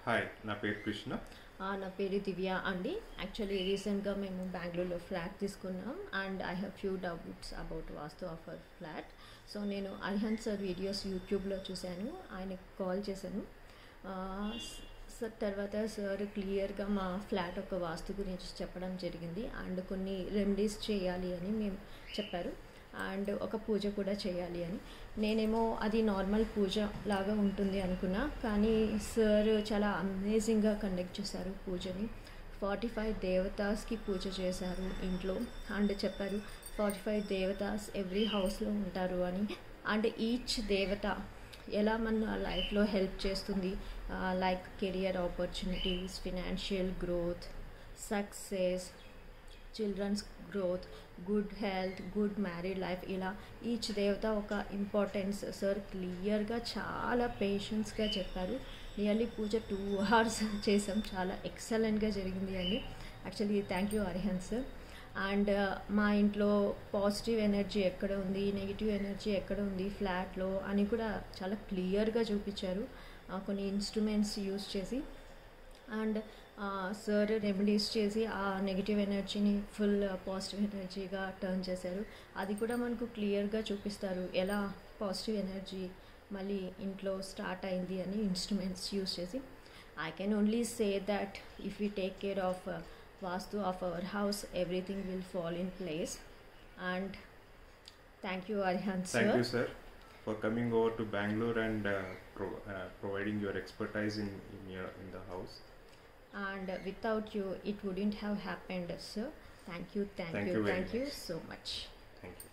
Hi, నా పేరు కృష్ణ. నా పేరు దివ్య అండి. యాక్చువల్లీ రీసెంట్గా మేము బెంగళూరులో ఫ్లాట్ తీసుకున్నాం and I have few doubts about vastu of our flat. So నేను అరిహంత్ సార్ వీడియోస్ యూట్యూబ్లో చూశాను, ఆయనకు కాల్ చేశాను. సార్ తర్వాత సార్ క్లియర్గా మా ఫ్లాట్ ఒక వాస్తు గురించి చెప్పడం జరిగింది అండ్ కొన్ని రెమెడీస్ చేయాలి అని మేము చెప్పారు అండ్ ఒక పూజ కూడా చేయాలి అని. నేనేమో అది నార్మల్ పూజ లాగా ఉంటుంది అనుకున్నా, కానీ సార్ చాలా అమేజింగ్గా కండక్ట్ చేశారు పూజని. 45 దేవతాస్కి పూజ చేశారు ఇంట్లో అండ్ చెప్పారు 45 దేవతాస్ ఎవ్రీ హౌస్లో ఉంటారు అని. అండ్ ఈచ్ దేవత ఎలా మన లైఫ్లో హెల్ప్ చేస్తుంది, like career opportunities, financial growth, success, children's growth, good health, good married life, ఇలా ఈచ్ దేవత ఒక ఇంపార్టెన్స్ సార్ క్లియర్గా చాలా పేషెన్స్గా చెప్పారు. నియర్లీ పూజ 2 hours చేసాం, చాలా ఎక్సలెంట్గా జరిగింది అండి. Actually thank you Arihant sir. And మా ఇంట్లో పాజిటివ్ ఎనర్జీ ఎక్కడ ఉంది, నెగిటివ్ ఎనర్జీ ఎక్కడ ఉంది ఫ్లాట్లో అని కూడా చాలా క్లియర్గా చూపించారు కొన్ని ఇన్స్ట్రుమెంట్స్ యూస్ చేసి. అండ్ సార్ రెమెడీస్ చేసి ఆ నెగిటివ్ ఎనర్జీని ఫుల్ పాజిటివ్ ఎనర్జీగా టర్న్ చేశారు. అది కూడా మనకు క్లియర్గా చూపిస్తారు ఎలా పాజిటివ్ ఎనర్జీ మళ్ళీ ఇంట్లో స్టార్ట్ అయింది అని ఇన్స్ట్రుమెంట్స్ యూస్ చేసి. I can only say that if you take care of vastu of our house, everything will fall in place. And thank you Arihant sir. Thank you, sir, for coming over to Bangalore and providing your expertise in the house. And without you it wouldn't have happened, sir. Thank you Thank you very so much. much. Thank you.